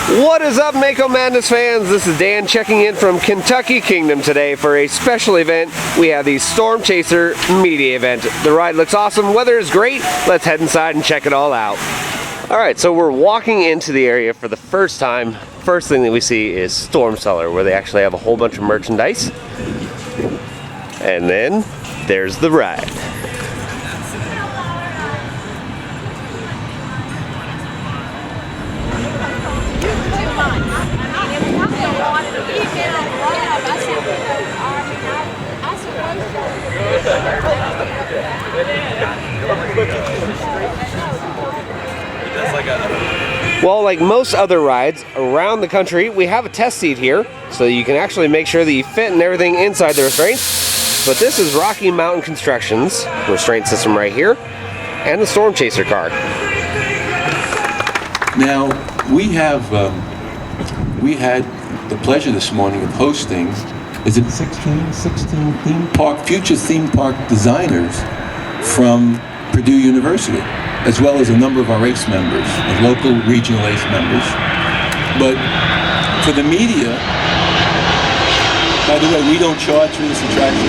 What is up, Mako Madness fans? This is Dan checking in from Kentucky Kingdom today for a special event. We have the Storm Chaser Media Event. The ride looks awesome, weather is great. Let's head inside and check it all out. Alright, so we're walking into the area for the first time. First thing that we see is Storm Cellar, where they actually have a whole bunch of merchandise. And then there's the ride. Well, like most other rides around the country, we have a test seat here, so you can actually make sure that you fit and everything inside the restraints. But this is Rocky Mountain Construction's restraint system right here, and the Storm Chaser car. Now, we had the pleasure this morning of hosting, is it 16 future theme park designers from Purdue University, as well as a number of our ACE members, local regional ACE members. But for the media, by the way, we don't charge for this attraction.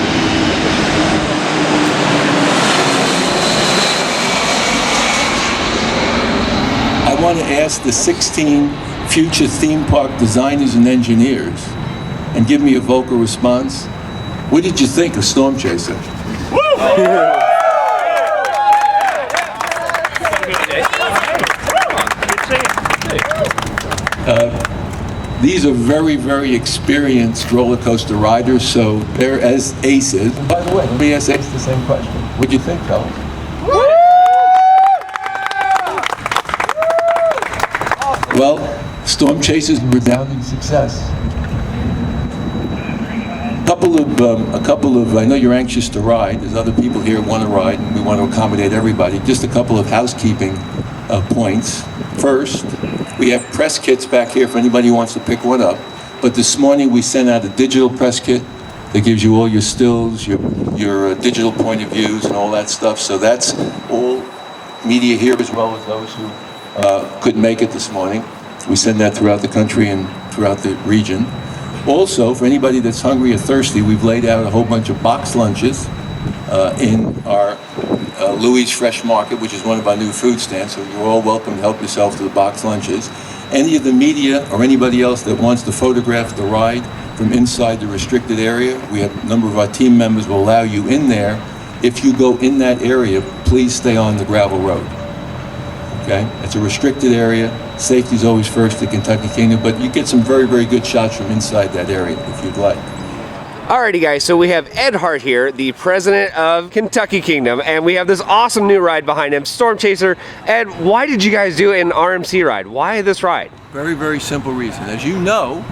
I want to ask the 16 future theme park designers and engineers and give me a vocal response. What did you think of Storm Chaser? These are very, very experienced roller coaster riders, so they're as aces. And by the way, let me ask Ace the same question. What'd you think, fellas? Well, Storm Chaser's resounding success. A couple of, I know you're anxious to ride. There's other people here who want to ride, and we want to accommodate everybody. Just a couple of housekeeping points. First, we have press kits back here for anybody who wants to pick one up. But this morning we sent out a digital press kit that gives you all your stills, your digital point of views, and all that stuff. So that's all media here, as well as those who couldn't make it this morning. We send that throughout the country and throughout the region. Also, for anybody that's hungry or thirsty, we've laid out a whole bunch of box lunches in our Louis Fresh Market, which is one of our new food stands, so you're all welcome to help yourself to the box lunches. Any of the media or anybody else that wants to photograph the ride from inside the restricted area, we have a number of our team members will allow you in there. If you go in that area, please stay on the gravel road. Okay? It's a restricted area. Safety is always first at Kentucky Kingdom, but you get some very, very good shots from inside that area if you'd like. Alrighty guys, so we have Ed Hart here, the president of Kentucky Kingdom, and we have this awesome new ride behind him, Storm Chaser. Ed, why did you guys do an RMC ride? Why this ride? Very, very simple reason. As you know,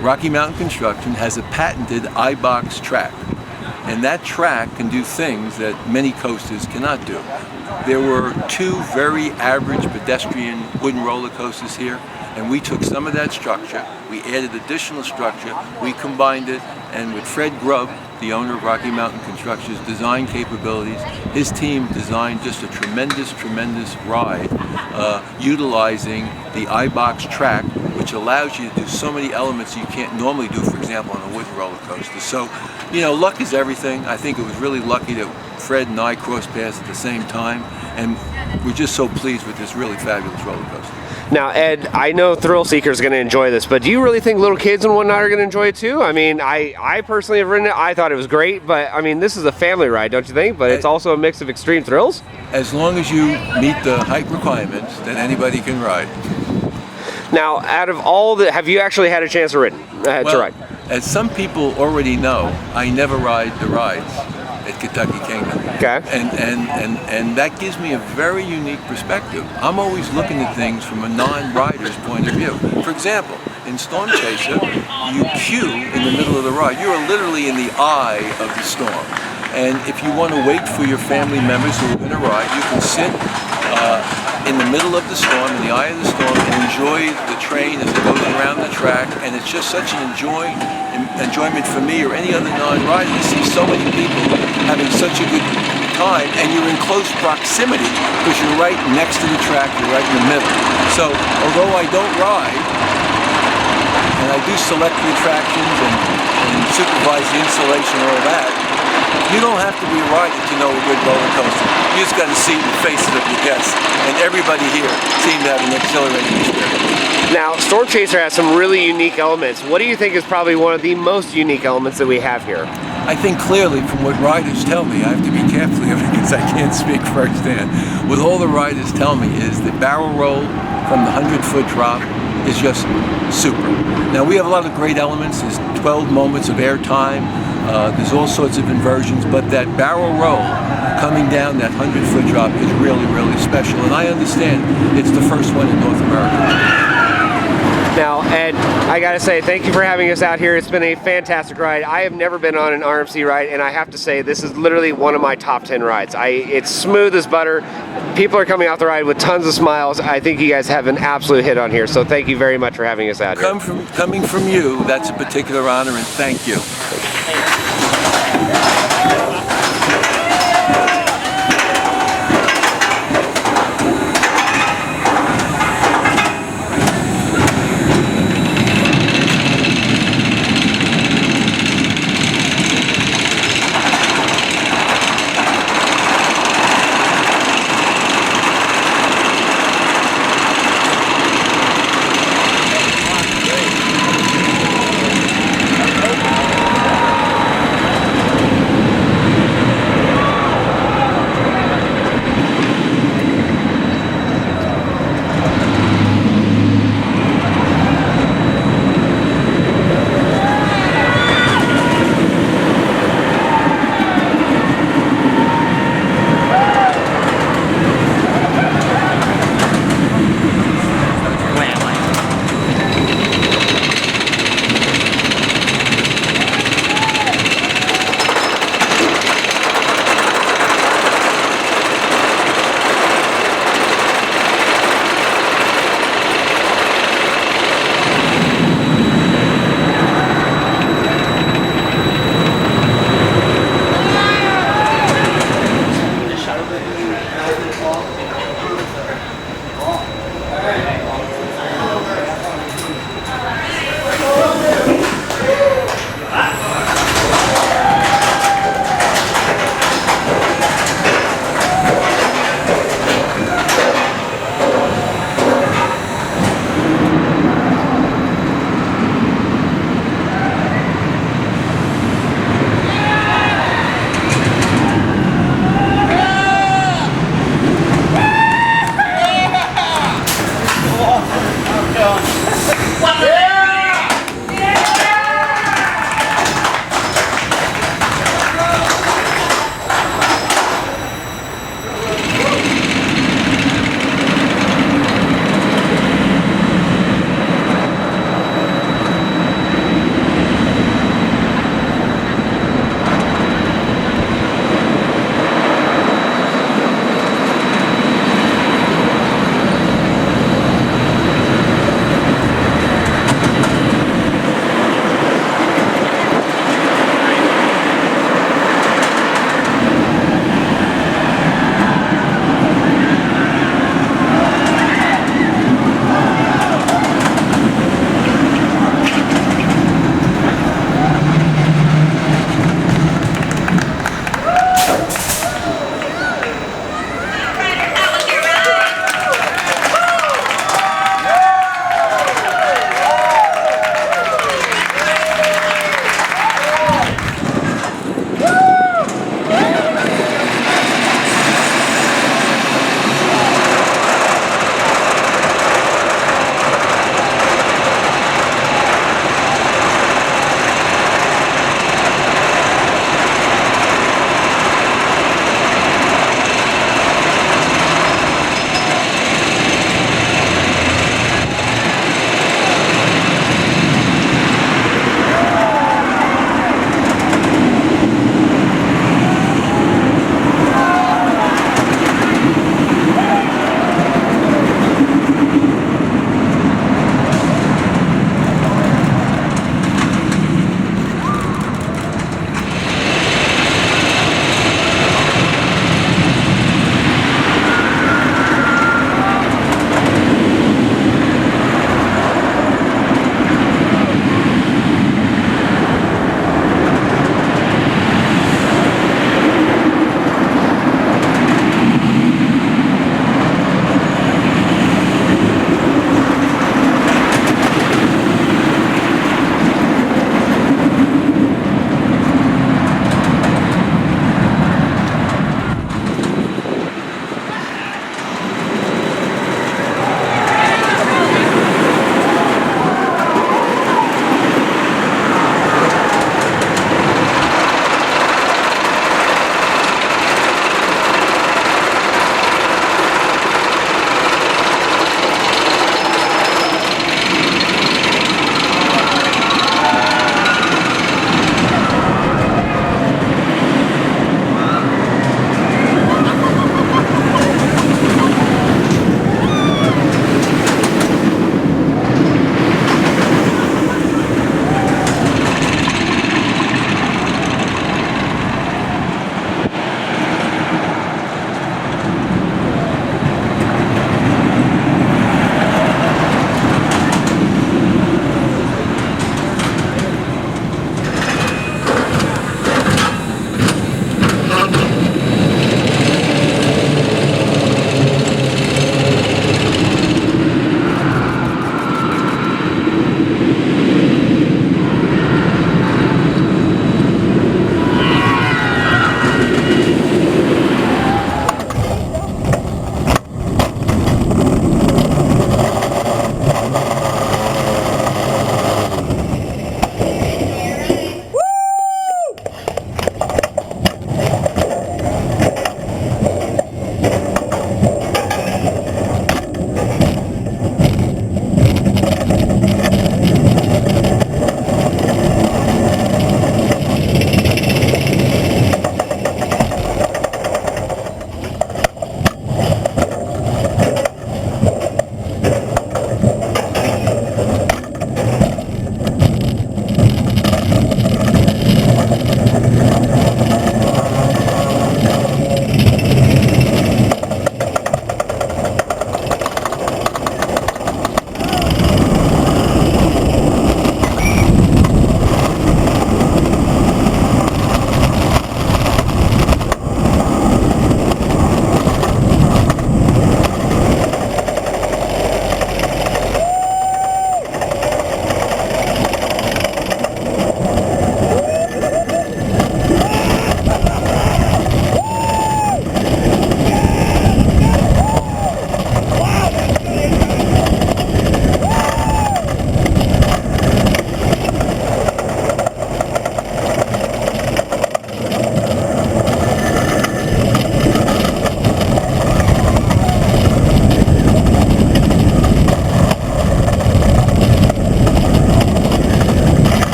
Rocky Mountain Construction has a patented I-box track, and that track can do things that many coasters cannot do. There were two very average pedestrian wooden roller coasters here, and we took some of that structure, we added additional structure, we combined it, and with Fred Grubb, the owner of Rocky Mountain Construction's design capabilities, his team designed just a tremendous, tremendous ride utilizing the I-box track, which allows you to do so many elements you can't normally do, for example, on a wooden roller coaster. So, you know, luck is everything. I think it was really lucky that Fred and I crossed paths at the same time, and we're just so pleased with this really fabulous roller coaster. Now, Ed, I know thrill seekers are going to enjoy this, but do you really think little kids and whatnot are going to enjoy it too? I mean, I personally have ridden it. I thought it was great, but I mean, this is a family ride, don't you think? But it's also a mix of extreme thrills. As long as you meet the height requirements, then anybody can ride. Now, out of all the, have you actually had a chance to ride? As some people already know, I never ride the rides at Kentucky Kingdom. Okay. And that gives me a very unique perspective. I'm always looking at things from a non-rider's point of view. For example, in Storm Chaser, you queue in the middle of the ride. You are literally in the eye of the storm. And if you want to wait for your family members who are going to ride, you can sit in the middle of the storm, in the eye of the storm, and enjoy the train as it goes around the track. And it's just such an enjoyment for me or any other non-rider to see so many people having such a good time, and you're in close proximity because you're right next to the track, you're right in the middle. So although I don't ride, and I do select the attractions and supervise the installation and all that, you don't have to be a rider to know a good roller coaster. You just got to see the faces of your guests, and everybody here seemed to have an exhilarating experience. Now, Storm Chaser has some really unique elements. What do you think is probably one of the most unique elements that we have here? I think clearly from what riders tell me, I have to be careful here because I can't speak firsthand. What all the riders tell me is the barrel roll from the 100-foot drop is just super. Now we have a lot of great elements. There's 12 moments of airtime. There's all sorts of inversions, but that barrel roll coming down that 100-foot drop is really, really special. And I understand it's the first one in North America. Now, Ed, I gotta say, thank you for having us out here. It's been a fantastic ride. I have never been on an RMC ride, and I have to say, this is literally one of my top 10 rides. It's smooth as butter. People are coming off the ride with tons of smiles. I think you guys have an absolute hit on here, so thank you very much for having us out here. Coming from you, that's a particular honor, and thank you.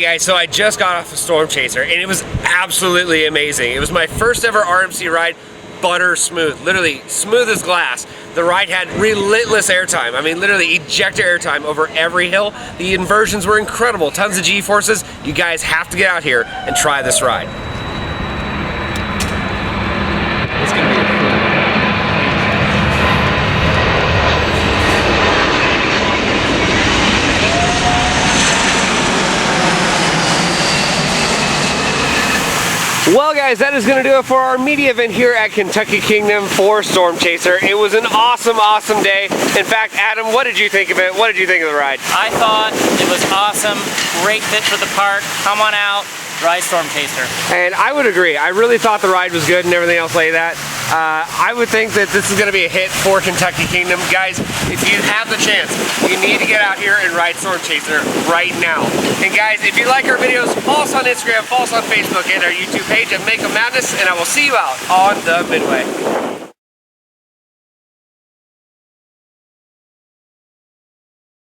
guys, so I just got off the Storm Chaser and it was absolutely amazing. It was my first ever RMC ride, butter smooth, literally smooth as glass. The ride had relentless airtime. I mean, literally ejector airtime over every hill. The inversions were incredible, tons of G-forces. You guys have to get out here and try this ride. It's gonna be Well guys, that is going to do it for our media event here at Kentucky Kingdom for Storm Chaser. It was an awesome, awesome day. In fact, Adam, what did you think of it? What did you think of the ride? I thought it was awesome, great fit for the park. Come on out, ride Storm Chaser. And I would agree. I really thought the ride was good and everything else like that. I would think that this is going to be a hit for Kentucky Kingdom. Guys, if you have the chance, you need to get out here and ride Storm Chaser right now. And guys, if you like our videos, follow us on Instagram, follow us on Facebook and our YouTube page at Make 'em Madness, and I will see you out on the Midway.